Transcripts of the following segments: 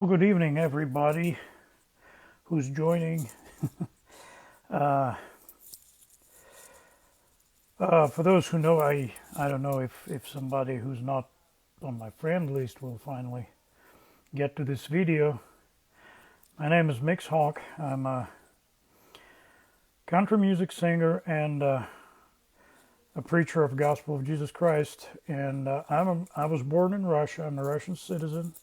Well, good evening, everybody who's joining. Uh, for those who know, I don't know if somebody who's not on my friend list will finally get to this video. My name is Mix Hawk. I'm a country music singer and a preacher of the Gospel of Jesus Christ. And I was born in Russia. I'm a Russian citizen.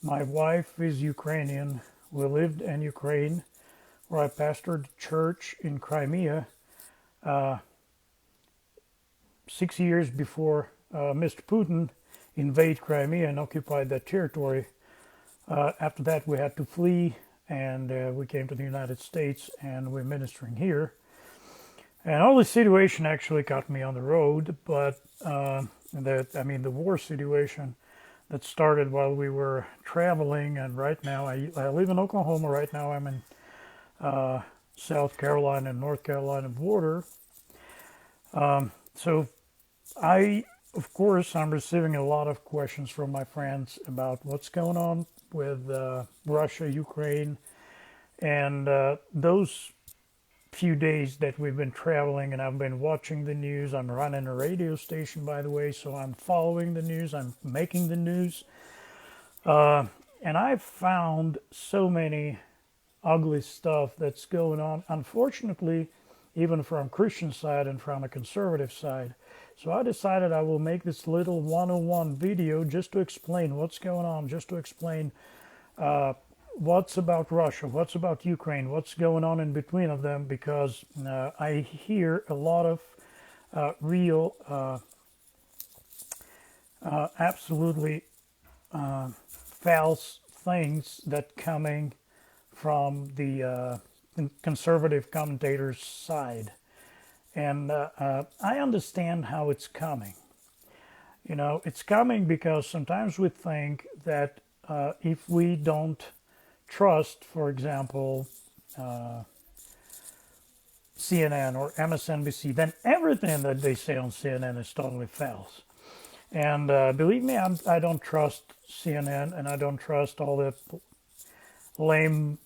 My wife is Ukrainian. We lived in Ukraine, where I pastored a church in Crimea 6 years before Mr. Putin invaded Crimea and occupied that territory. After that, we had to flee, and we came to the United States, and we're ministering here. And all this situation actually got me on the road, but the war situation that started while we were traveling. And right now, I live in Oklahoma. Right now, I'm in South Carolina and North Carolina border. So of course, I'm receiving a lot of questions from my friends about what's going on with Russia, Ukraine, and those few days that we've been traveling, and I've been watching the news. I'm running a radio station, by the way, so I'm following the news. I'm making the news, and I've found so many ugly stuff that's going on. Unfortunately, even from Christian side and from a conservative side. So I decided I will make this little 101 video just to explain what's going on, just to explain what's about Russia, what's about Ukraine, what's going on in between of them, because I hear a lot of real, absolutely false things that coming from the conservative commentators' side. And I understand how it's coming. You know, it's coming because sometimes we think that if we don't trust, for example, CNN or MSNBC, then everything that they say on CNN is totally false. And believe me, I don't trust CNN, and I don't trust all the lame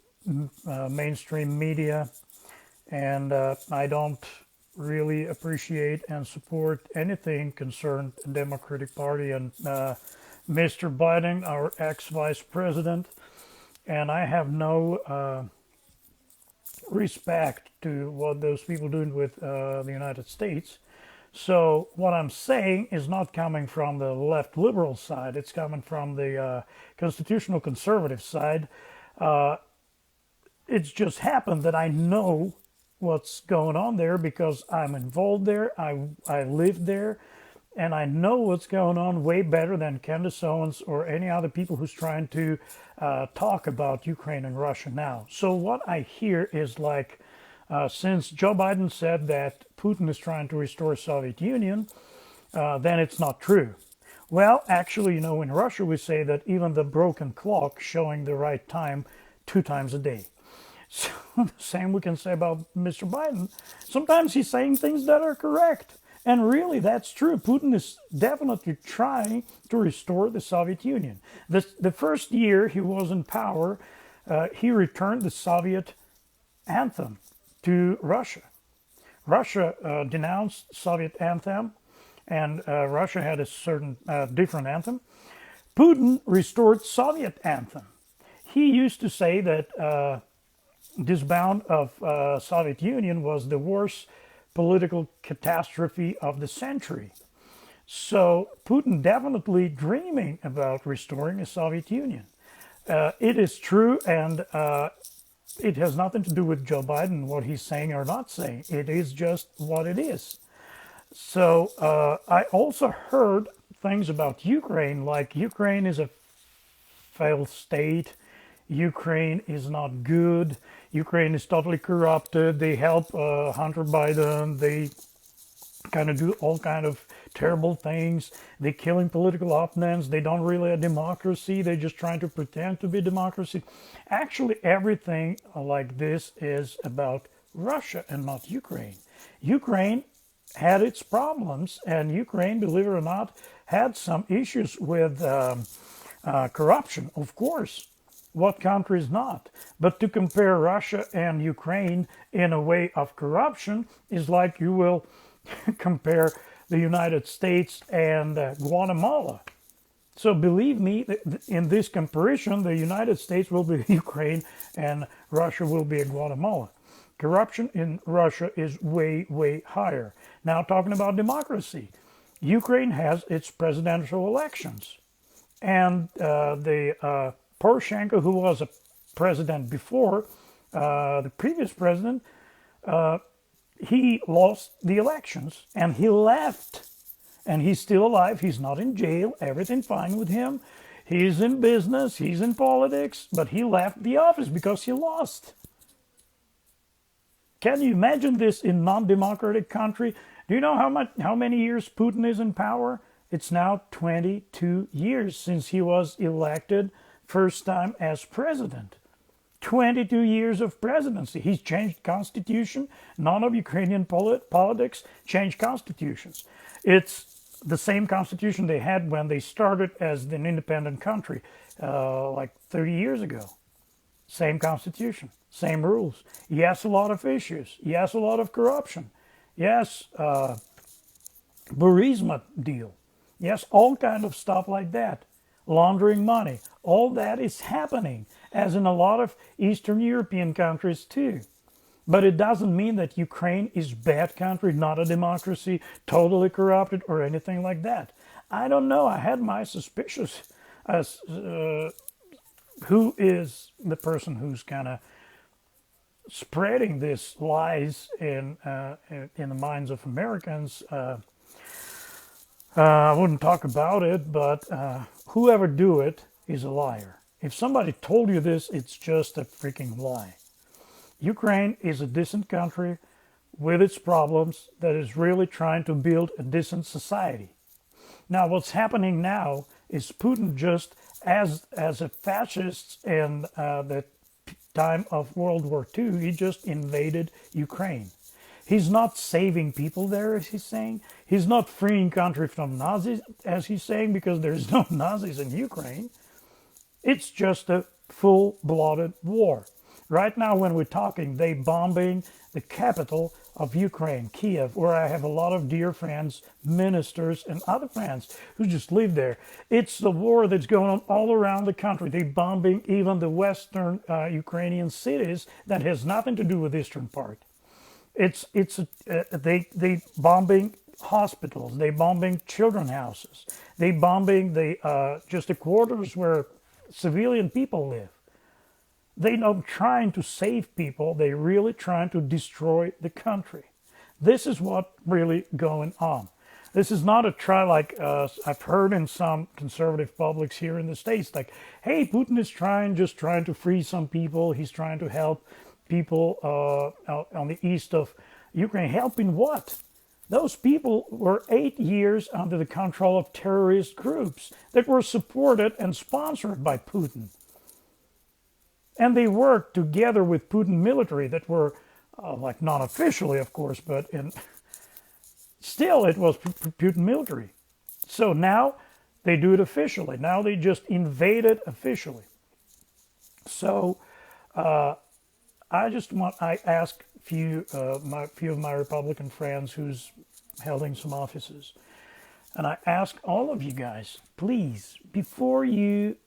mainstream media, and I don't really appreciate and support anything concerned the Democratic Party and Mr. Biden, our ex-vice president. And I have no respect to what those people doing with the United States. So what I'm saying is not coming from the left liberal side. It's coming from the constitutional conservative side. It's just happened that I know what's going on there because I'm involved there. I live there, and I know what's going on way better than Candace Owens or any other people who's trying to talk about Ukraine and Russia now. So what I hear is like, since Joe Biden said that Putin is trying to restore Soviet Union, then it's not true. Well, actually, you know, in Russia we say that even the broken clock showing the right time 2 times a day. So the same we can say about Mr. Biden. Sometimes he's saying things that are correct. And really, that's true. Putin is definitely trying to restore the Soviet Union. The first year he was in power, he returned the Soviet anthem to Russia. Russia denounced Soviet anthem, and Russia had a certain different anthem. Putin restored Soviet anthem. He used to say that disband of Soviet Union was the worst political catastrophe of the century. So Putin definitely dreaming about restoring a Soviet Union. It is true, and it has nothing to do with Joe Biden, what he's saying or not saying. It is just what it is. So I also heard things about Ukraine, like Ukraine is a failed state. Ukraine is not good. Ukraine is totally corrupted. They help Hunter Biden. They kind of do all kind of terrible things. They're killing political opponents. They don't really a democracy. They're just trying to pretend to be democracy. Actually, everything like this is about Russia and not Ukraine. Ukraine had its problems, and Ukraine, believe it or not, had some issues with corruption, of course. What country is not? But to compare Russia and Ukraine in a way of corruption is like you will compare the United States and Guatemala. So believe me, in this comparison, the United States will be Ukraine and Russia will be Guatemala. Corruption in Russia is way, way higher. Now, talking about democracy, Ukraine has its presidential elections. And the Poroshenko, who was a president before, the previous president, he lost the elections and he left. And he's still alive. He's not in jail. Everything fine with him. He's in business. He's in politics. But he left the office because he lost. Can you imagine this in non-democratic country? Do you know how many years Putin is in power? It's now 22 years since he was elected first time as president. 22 years of presidency. He's changed constitution. None of Ukrainian politics changed constitutions. It's the same constitution they had when they started as an independent country, like 30 years ago. Same constitution, same rules. Yes, a lot of issues. Yes, a lot of corruption. Yes, Burisma deal. Yes, all kind of stuff like that. Laundering money. All that is happening, as in a lot of Eastern European countries too. But it doesn't mean that Ukraine is a bad country, not a democracy, totally corrupted, or anything like that. I don't know. I had my suspicions as who is the person who's kind of spreading these lies in the minds of Americans. I wouldn't talk about it, but whoever do it is a liar. If somebody told you this, it's just a freaking lie. Ukraine is a decent country with its problems that is really trying to build a decent society. Now, what's happening now is Putin, just as a fascist in the time of World War II, he just invaded Ukraine. He's not saving people there, as he's saying. He's not freeing country from Nazis, as he's saying, because there's no Nazis in Ukraine. It's just a full-blooded war. Right now, when we're talking, they bombing the capital of Ukraine, Kiev, where I have a lot of dear friends, ministers, and other friends who just live there. It's the war that's going on all around the country. They bombing even the western Ukrainian cities that has nothing to do with the eastern part. They bombing hospitals. They bombing children houses. They bombing just the quarters where civilian people live. They're not trying to save people. They're really trying to destroy the country. This is what really going on. This is not a try like I've heard in some conservative publics here in the States, like, hey, Putin is just trying to free some people. He's trying to help people on the east of Ukraine. Helping what? Those people were 8 years under the control of terrorist groups that were supported and sponsored by Putin. And they worked together with Putin military that were, like not officially, of course, but still it was Putin military. So now they do it officially. Now they just invaded officially. So I ask few of my Republican friends who's holding some offices, and I ask all of you guys, please, before you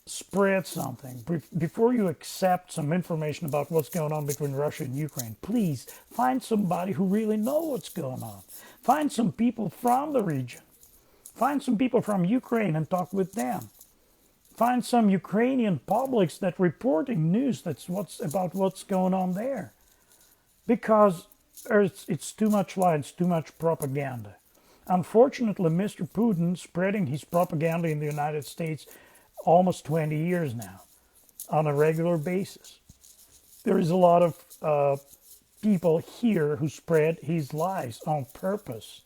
spread something, before you accept some information about what's going on between Russia and Ukraine, please find somebody who really knows what's going on. Find some people from the region. Find some people from Ukraine and talk with them. Find some Ukrainian publics that reporting news about what's going on there. Because it's too much lie, it's too much propaganda. Unfortunately, Mr. Putin spreading his propaganda in the United States almost 20 years now on a regular basis. There is a lot of people here who spread his lies on purpose.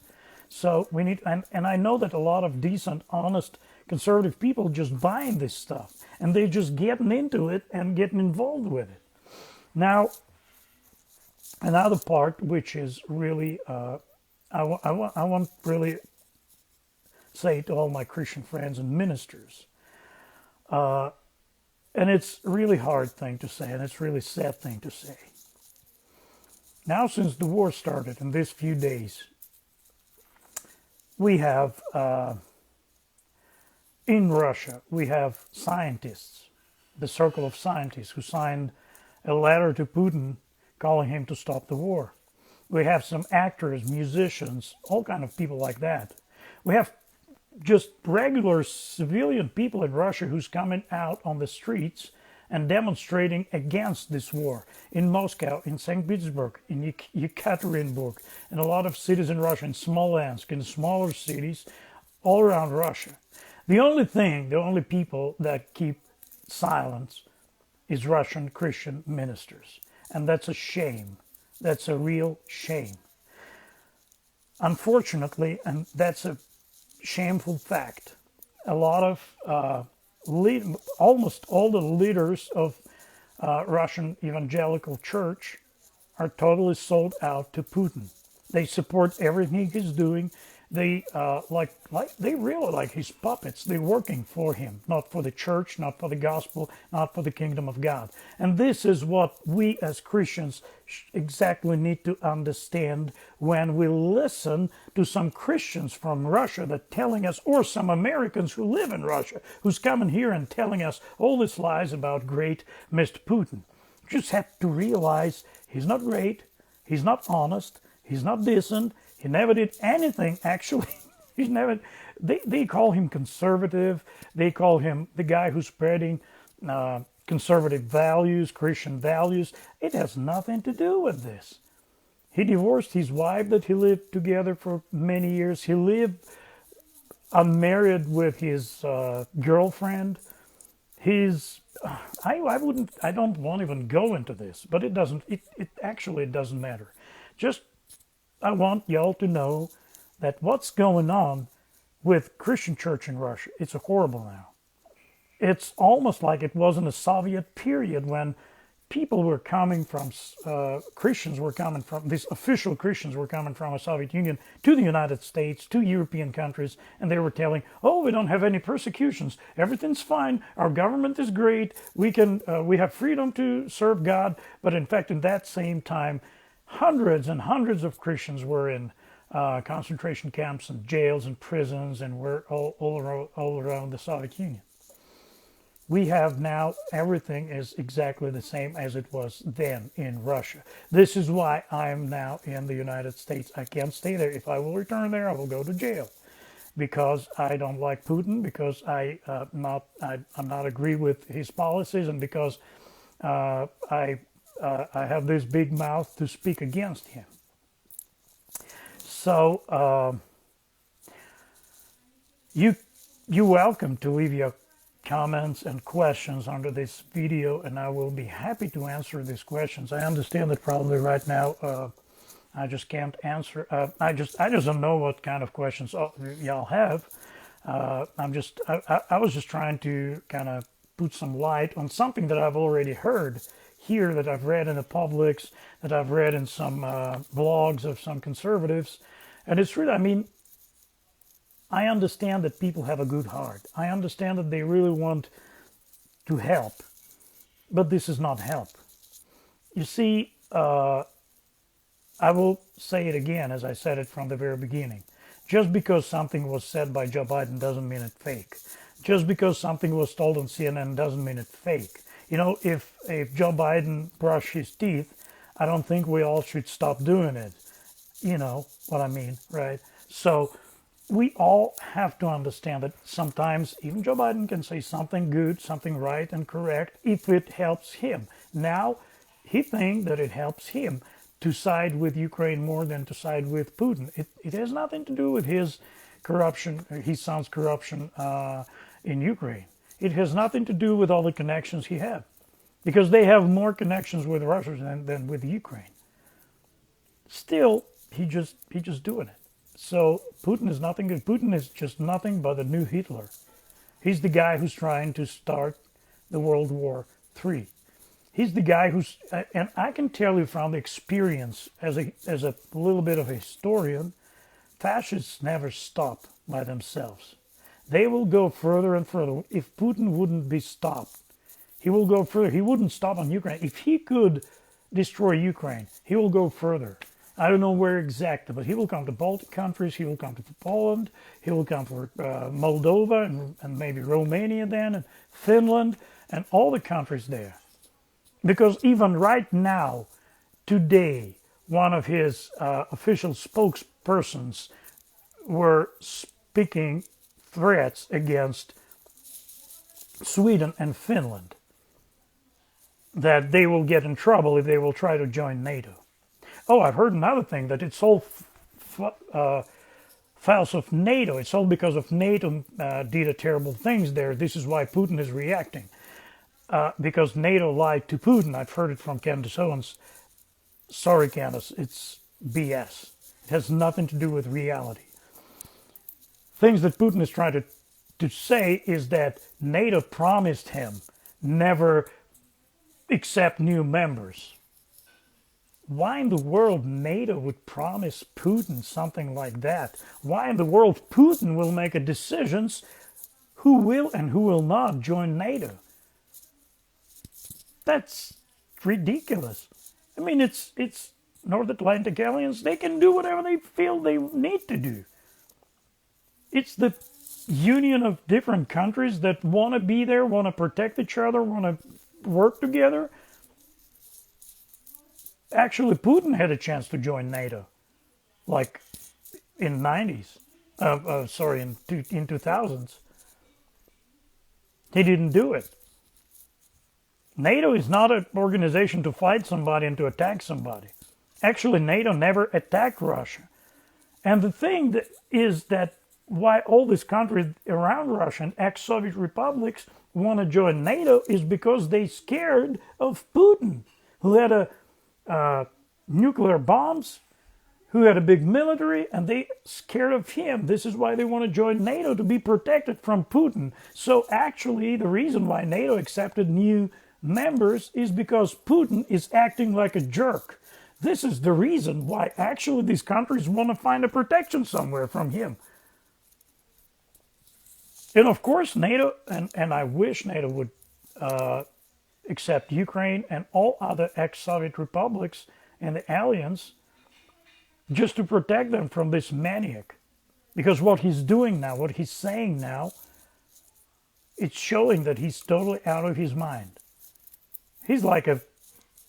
So we need, and I know that a lot of decent, honest, conservative people just buying this stuff, and they're just getting into it and getting involved with it. Now, another part which is really, I want really say to all my Christian friends and ministers, And it's a really hard thing to say, and it's a really sad thing to say. Now, since the war started in these few days, we have, in Russia, we have scientists, the circle of scientists, who signed a letter to Putin calling him to stop the war. We have some actors, musicians, all kind of people like that. We have just regular civilian people in Russia who's coming out on the streets and demonstrating against this war in Moscow, in St. Petersburg, in Yekaterinburg, in a lot of cities in Russia, in Smolensk, in smaller cities all around Russia. The only people that keep silence is Russian Christian ministers. And that's a shame. That's a real shame. Unfortunately, and that's a shameful fact, a lot of almost all the leaders of Russian evangelical church are totally sold out to Putin. They support everything he's doing. They they really like his puppets. They're working for him, not for the church, not for the gospel, not for the kingdom of God. And this is what we as Christians exactly need to understand when we listen to some Christians from Russia that telling us, or some Americans who live in Russia, who's coming here and telling us all these lies about great Mr. Putin. You just have to realize he's not great, he's not honest, he's not decent. He never did anything, actually. He's never. They call him conservative. They call him the guy who's spreading conservative values, Christian values. It has nothing to do with this. He divorced his wife that he lived together for many years. He lived unmarried with his girlfriend. I don't want to even go into this, but it doesn't. It actually doesn't matter. Just I want y'all to know that what's going on with Christian church in Russia, it's horrible now. It's almost like it was in the Soviet period when people were coming from, Christians were coming from, these official Christians were coming from the Soviet Union to the United States, to European countries, and they were telling, oh, we don't have any persecutions. Everything's fine. Our government is great. We have freedom to serve God. But in fact, in that same time, hundreds and hundreds of Christians were in concentration camps and jails and prisons, and were all around the Soviet Union. We have now, everything is exactly the same as it was then in Russia. This is why I am now in the United States. I can't stay there. If I will return there, I will go to jail, because I don't like Putin, because I'm not agree with his policies, and because I have this big mouth to speak against him. So you're welcome to leave your comments and questions under this video, and I will be happy to answer these questions. I understand that probably right now I just can't answer. I just don't know what kind of questions y'all have. I was just trying to kind of put some light on something that I've already heard here, that I've read in the Publix, that I've read in some blogs of some conservatives. And it's really, I mean, I understand that people have a good heart. I understand that they really want to help. But this is not help. You see, I will say it again, as I said it from the very beginning. Just because something was said by Joe Biden doesn't mean it's fake. Just because something was told on CNN doesn't mean it's fake. You know, if Joe Biden brushed his teeth, I don't think we all should stop doing it. You know what I mean, right? So we all have to understand that sometimes even Joe Biden can say something good, something right and correct, if it helps him. Now, he thinks that it helps him to side with Ukraine more than to side with Putin. It has nothing to do with his corruption, his son's corruption in Ukraine. It has nothing to do with all the connections he had, because they have more connections with Russia than with Ukraine. Still, he just doing it. So Putin is nothing. Putin is just nothing but a new Hitler. He's the guy who's trying to start the World War III. He's the guy who's, and I can tell you from the experience as a little bit of a historian, fascists never stop by themselves. They will go further and further. If Putin wouldn't be stopped, He will go further. He wouldn't stop on Ukraine. If he could destroy Ukraine, he will go further. I don't know where exactly, but he will come to Baltic countries, he will come to Poland, he will come for Moldova and maybe Romania then, and Finland, and all the countries there. Because even right now, today, one of his official spokespersons were speaking threats against Sweden and Finland, that they will get in trouble if they will try to join NATO. Oh, I've heard another thing, that it's all files of NATO. It's all because of NATO did a terrible things there. This is why Putin is reacting. Because NATO lied to Putin. I've heard it from Candace Owens. Sorry, Candace, it's BS. It has nothing to do with reality. Things that Putin is trying to say is that NATO promised him never accept new members. Why in the world NATO would promise Putin something like that? Why in the world Putin will make a decisions who will and who will not join NATO? That's ridiculous. I mean, it's North Atlantic Alliance. They can do whatever they feel they need to do. It's the union of different countries that want to be there, want to protect each other, want to work together. Actually, Putin had a chance to join NATO, like in 90s. In 2000s. He didn't do it. NATO is not an organization to fight somebody and to attack somebody. Actually, NATO never attacked Russia. And the thing is that why all these countries around Russia and ex-Soviet republics want to join NATO is because they're scared of Putin, who had nuclear bombs, who had a big military, and they scared of him. This is why they want to join NATO, to be protected from Putin. So actually, the reason why NATO accepted new members is because Putin is acting like a jerk. This is the reason why actually these countries want to find a protection somewhere from him. And of course, NATO, and I wish NATO would accept Ukraine and all other ex-Soviet republics and the alliance, just to protect them from this maniac. Because what he's doing now, what he's saying now, it's showing that he's totally out of his mind. He's like a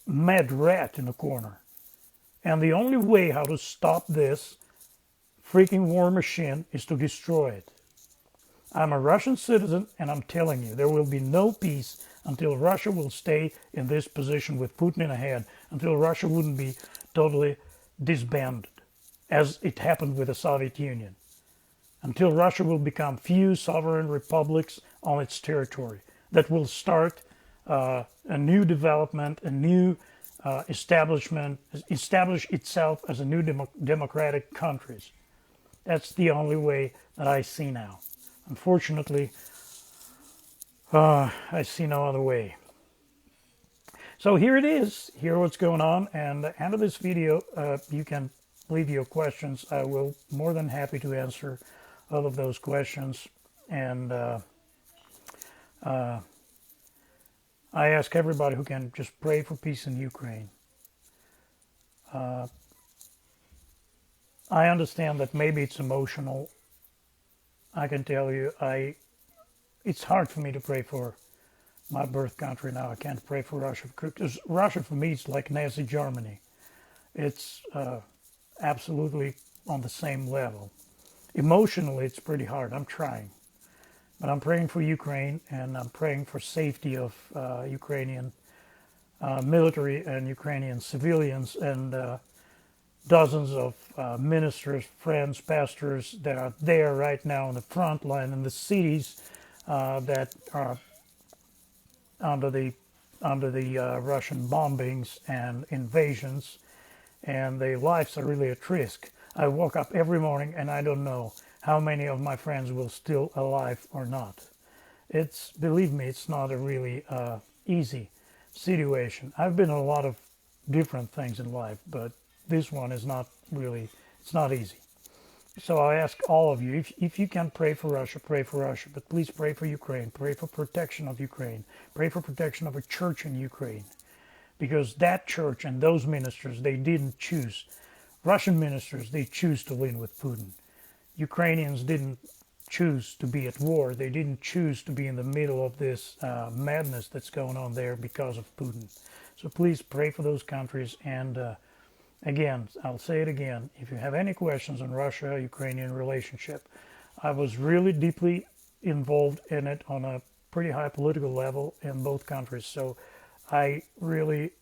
mad rat in a corner. And the only way how to stop this freaking war machine is to destroy it. I'm a Russian citizen, and I'm telling you, there will be no peace until Russia will stay in this position with Putin in ahead, until Russia wouldn't be totally disbanded, as it happened with the Soviet Union, until Russia will become few sovereign republics on its territory that will start a new development, a new establish itself as a new democratic countries. That's the only way that I see now. Unfortunately, I see no other way. So here it is. Here what's going on. And at the end of this video, you can leave your questions. I will more than happy to answer all of those questions. And I ask everybody who can just pray for peace in Ukraine. I understand that maybe it's emotional. I can tell you, it's hard for me to pray for my birth country now. I can't pray for Russia, because Russia for me is like Nazi Germany. It's absolutely on the same level. Emotionally, it's pretty hard. I'm trying. But I'm praying for Ukraine, and I'm praying for safety of Ukrainian military and Ukrainian civilians, and dozens of ministers, friends, pastors that are there right now on the front line in the cities that are under the Russian bombings and invasions, and their lives are really at risk. I woke up every morning and I don't know how many of my friends will still alive or not. Believe me, it's not a really easy situation. I've been in a lot of different things in life, but this one is not really, it's not easy. So I ask all of you, if you can pray for Russia, pray for Russia. But please pray for Ukraine. Pray for protection of Ukraine. Pray for protection of a church in Ukraine. Because that church and those ministers, they didn't choose. Russian ministers, they choose to lean with Putin. Ukrainians didn't choose to be at war. They didn't choose to be in the middle of this madness that's going on there because of Putin. So please pray for those countries. And again, I'll say it again. If you have any questions on Russia-Ukrainian relationship, I was really deeply involved in it on a pretty high political level in both countries. So I really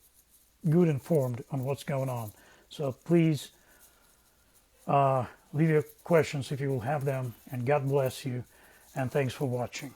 good informed on what's going on. So please leave your questions if you will have them, and God bless you, and thanks for watching.